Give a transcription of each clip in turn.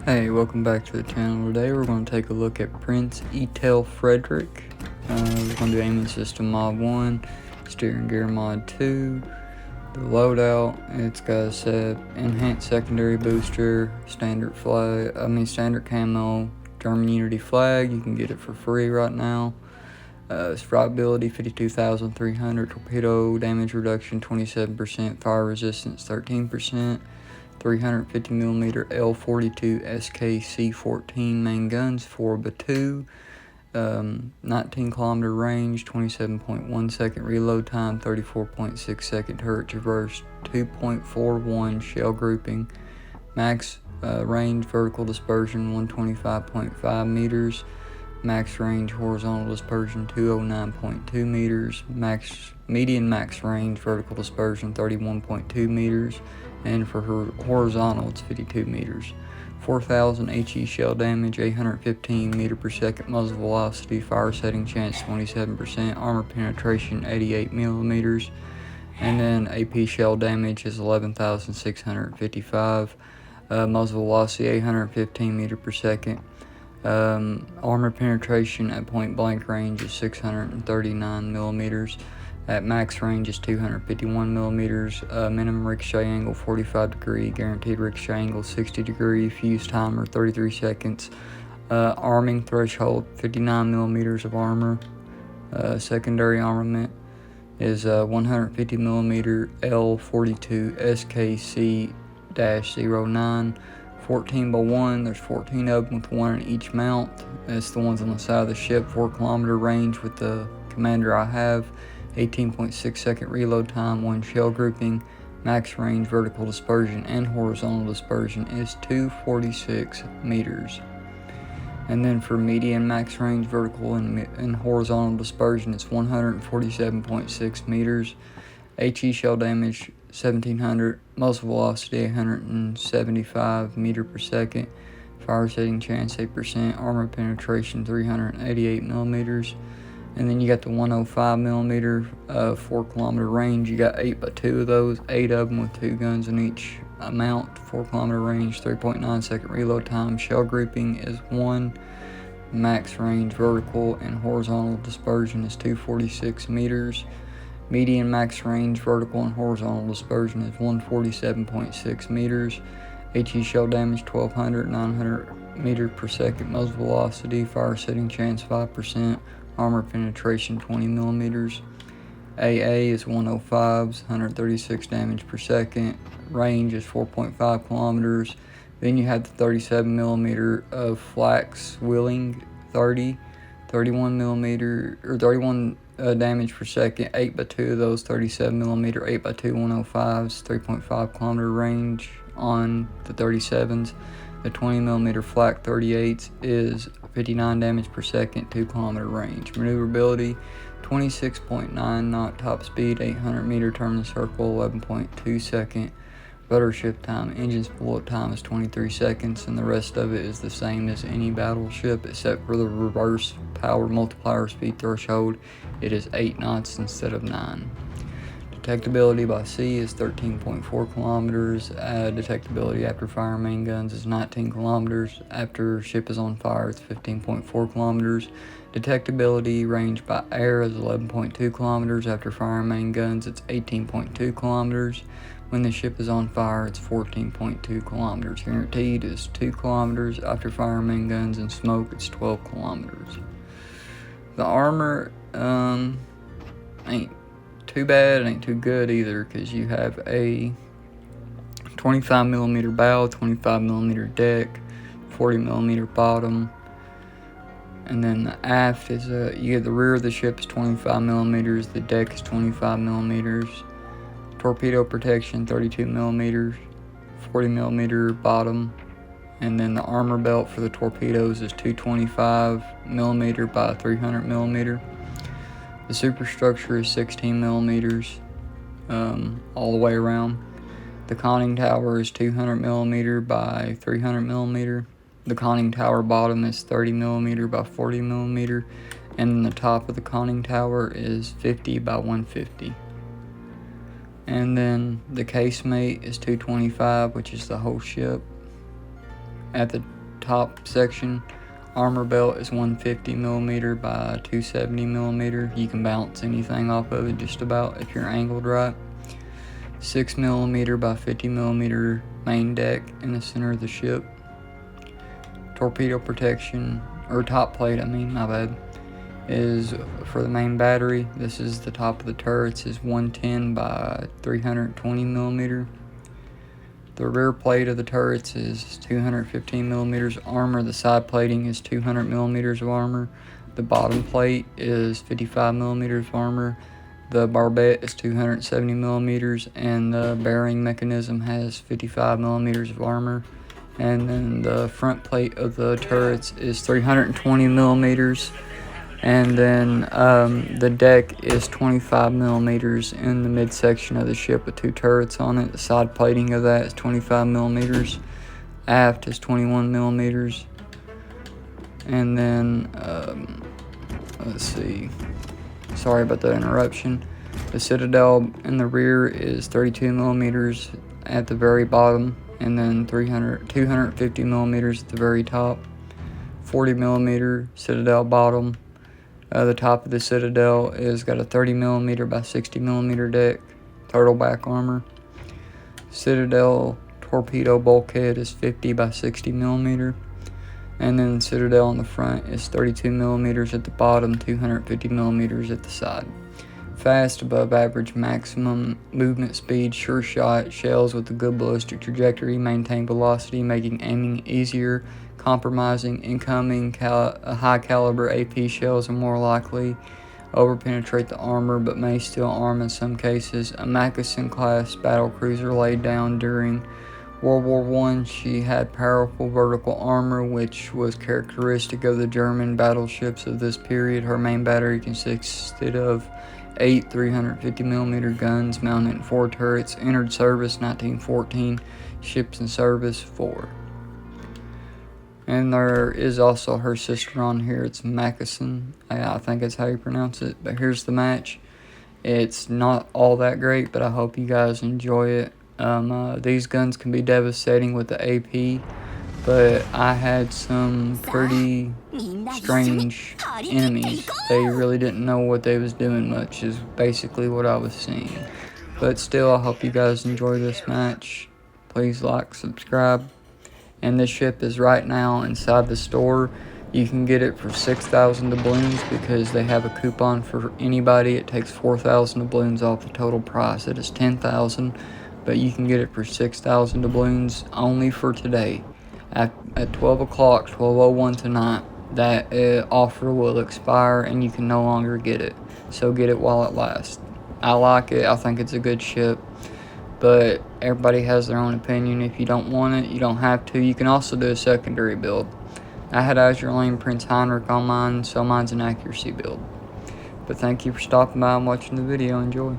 Hey, welcome back to the channel. Today we're going to take a look at PRINZ EITEL FRIEDRICH. We're going to do aiming system mod 1, steering gear mod 2, the loadout. It's got a set enhanced secondary booster, standard camo, German Unity flag. You can get it for free right now. Survivability 52,300, torpedo damage reduction 27%, fire resistance 13%. 350mm L42 SKC-14 main guns, 4x2, 19km range, 27.1 second reload time, 34.6 second turret traverse, 2.41 shell grouping, max range vertical dispersion 125.5 meters, max range horizontal dispersion 209.2 meters, median max range vertical dispersion 31.2 meters, and for horizontal it's 52 meters. 4,000 HE shell damage, 815 meter per second muzzle velocity, fire setting chance 27%, armor penetration 88 millimeters, and then AP shell damage is 11,655, muzzle velocity 815 meter per second. Armor penetration at point blank range is 639 millimeters. At max range is 251 millimeters. Minimum ricochet angle 45 degree. Guaranteed ricochet angle 60 degree. Fuse timer 33 seconds. Arming threshold 59 millimeters of armor. Secondary armament is 150 millimeter L42 SKC-09. 14x1, there's 14 of them with one in each mount. That's the ones on the side of the ship. 4km range with the commander I have. 18.6 second reload time, 1 shell grouping. Max range vertical dispersion and horizontal dispersion is 246 meters. And then for median max range vertical and horizontal dispersion, it's 147.6 meters. HE shell damage 1700, muzzle velocity 875 meter per second, fire setting chance 8%, armor penetration 388 millimeters. And then you got the 105 millimeter 4km range. You got 8x2 of those, 8 of them with 2 guns in each mount. 4km range, 3.9 second reload time. Shell grouping is 1. Max range vertical and horizontal dispersion is 246 meters. Median max range vertical and horizontal dispersion is 147.6 meters. HE shell damage 1200, 900 meter per second muzzle velocity, fire setting chance 5%, armor penetration 20 millimeters. AA is 105s, 136 damage per second. Range is 4.5 kilometers. Then you have the 37 millimeter of Flax Willing 31 millimeter or 31 damage per second, 8x2 of those 37 millimeter 8x2 105s, 3.5 kilometer range on the 37s. The 20 millimeter Flak 38s is 59 damage per second, 2 kilometer range. Maneuverability 26.9 knot top speed, 800 meter turn the circle, 11.2 second. Rudder shift time, engine's pull-up time is 23 seconds, and the rest of it is the same as any battleship except for the reverse power multiplier speed threshold. It is 8 knots instead of 9. Detectability by sea is 13.4 kilometers. Detectability after fire main guns is 19 kilometers. After ship is on fire, it's 15.4 kilometers. Detectability range by air is 11.2 kilometers. After fire main guns, it's 18.2 kilometers. When the ship is on fire, it's 14.2 kilometers. Guaranteed is 2 kilometers. After fire main guns and smoke, it's 12 kilometers. The armor ain't too bad, it ain't too good either, because you have a 25 millimeter bow, 25 millimeter deck, 40 millimeter bottom, and then the aft is you get the rear of the ship is 25 millimeters, the deck is 25 millimeters, torpedo protection 32 millimeters, 40 millimeter bottom, and then the armor belt for the torpedoes is 225 millimeter by 300 millimeter. The superstructure is 16 millimeters all the way around. The conning tower is 200 millimeter by 300 millimeter. The conning tower bottom is 30 millimeter by 40 millimeter, and then the top of the conning tower is 50 by 150. And then the casemate is 225, which is the whole ship. At the top section. Armor belt is 150mm by 270mm. You can bounce anything off of it just about if you're angled right. 6mm by 50mm main deck in the center of the ship. Torpedo protection, or top plate, my bad, is for the main battery. This is the top of the turrets, is 110 by 320mm. The rear plate of the turrets is 215mm armor. The side plating is 200mm of armor. The bottom plate is 55mm of armor. The barbette is 270mm, and the bearing mechanism has 55mm of armor. And then the front plate of the turrets is 320mm. And then the deck is 25mm in the midsection of the ship with 2 turrets on it. The side plating of that is 25mm. Aft is 21mm. And then, let's see. Sorry about the interruption. The citadel in the rear is 32mm at the very bottom. And then 250mm at the very top. 40mm citadel bottom. The top of the citadel is got a 30mm by 60mm deck, turtleback armor. Citadel torpedo bulkhead is 50 by 60mm, and then the citadel on the front is 32mm at the bottom, 250mm at the side. Fast, above average maximum movement speed, sure shot, shells with a good ballistic trajectory, maintain velocity, making aiming easier. Compromising incoming high caliber AP shells are more likely overpenetrate the armor, but may still arm in some cases. A Mackensen class battle cruiser laid down during World War I. She had powerful vertical armor, which was characteristic of the German battleships of this period. Her main battery consisted of 8 350mm guns mounted in 4 turrets. Entered service 1914. Ships in service 4. And there is also her sister on here. It's Mackensen. I think that's how you pronounce it. But here's the match. It's not all that great, but I hope you guys enjoy it. These guns can be devastating with the AP, but I had some pretty strange enemies. They really didn't know what they was doing much, is basically what I was seeing. But still, I hope you guys enjoy this match. Please like, subscribe. And this ship is right now inside the store. You can get it for 6,000 doubloons because they have a coupon for anybody. It takes 4,000 doubloons off the total price. It is 10,000, but you can get it for 6,000 doubloons only for today. At 12 o'clock, 12:01 tonight, that offer will expire and you can no longer get it. So get it while it lasts. I like it. I think it's a good ship. But everybody has their own opinion. If you don't want it, you don't have to. You can also do a secondary build. I had Azure Lane Prince Heinrich on mine, so mine's an accuracy build. But thank you for stopping by and watching the video. Enjoy.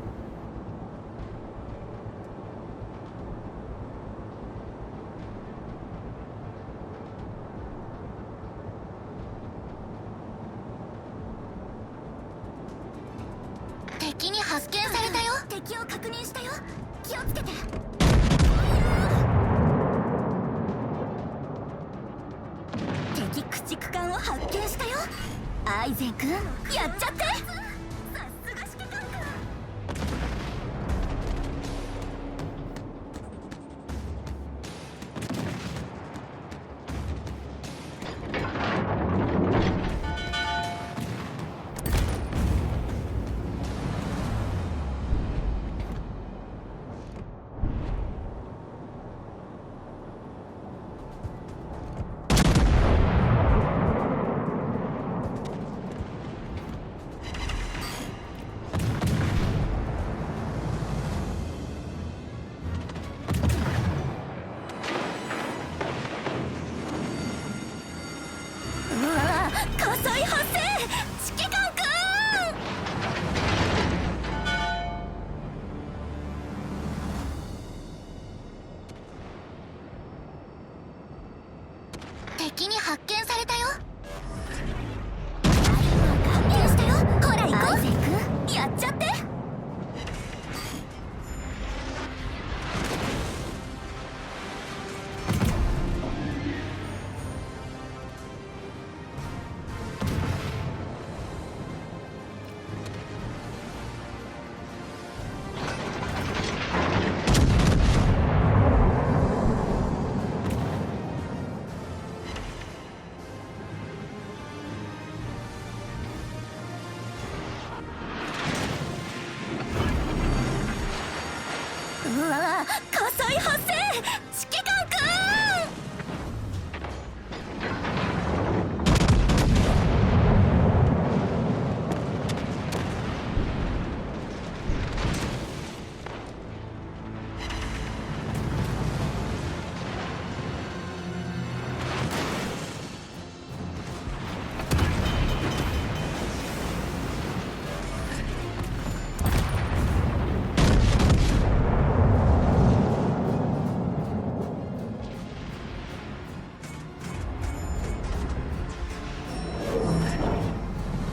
指揮官くん。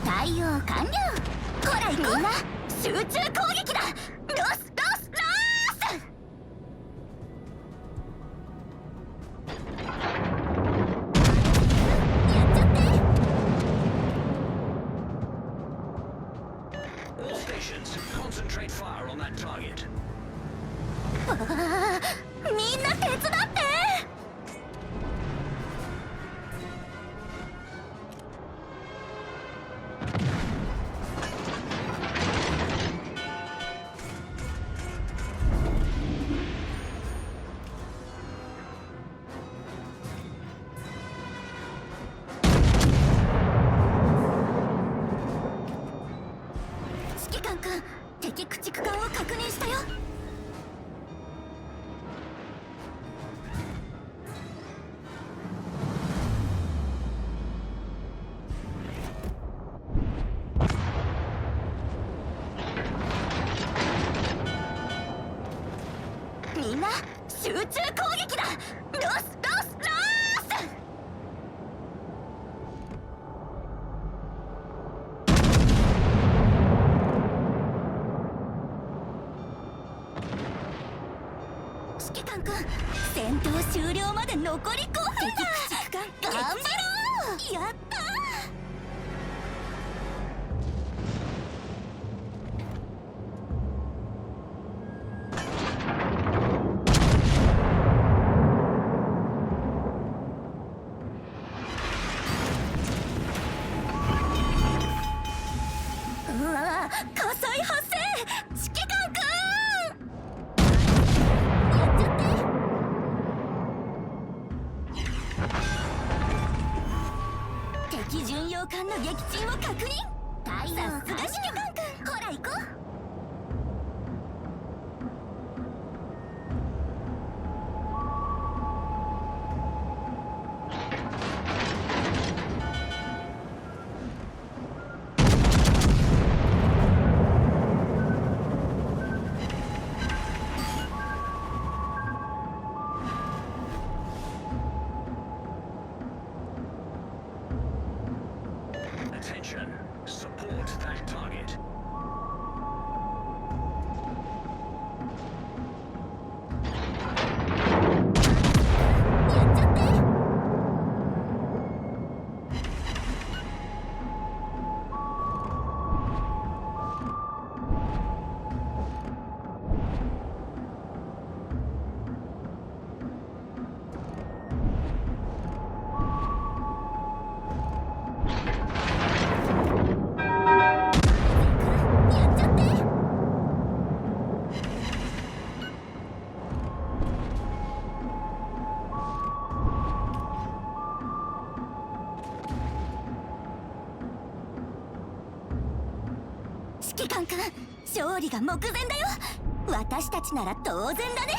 対応完了。ほら行こう。みんな集中攻撃だ。ロスロスロース。やっちゃって。All stations, concentrate fire on that target. みんな手伝って。指揮官くん、敵駆逐艦を確認したよ。みんな集中攻撃だ。ロスロスロース。指揮官くん、戦闘終了まで残り5分だ。頑張ろう。やったー。うわ、火災発生。指揮官くん。やっちゃって。敵巡洋艦の撃沈を確認。さすが指揮官くん。ほら行こう。Attention, support that target. やっちゃって。やっちゃって。指揮官くん、勝利が目前だよ。私たちなら当然だね。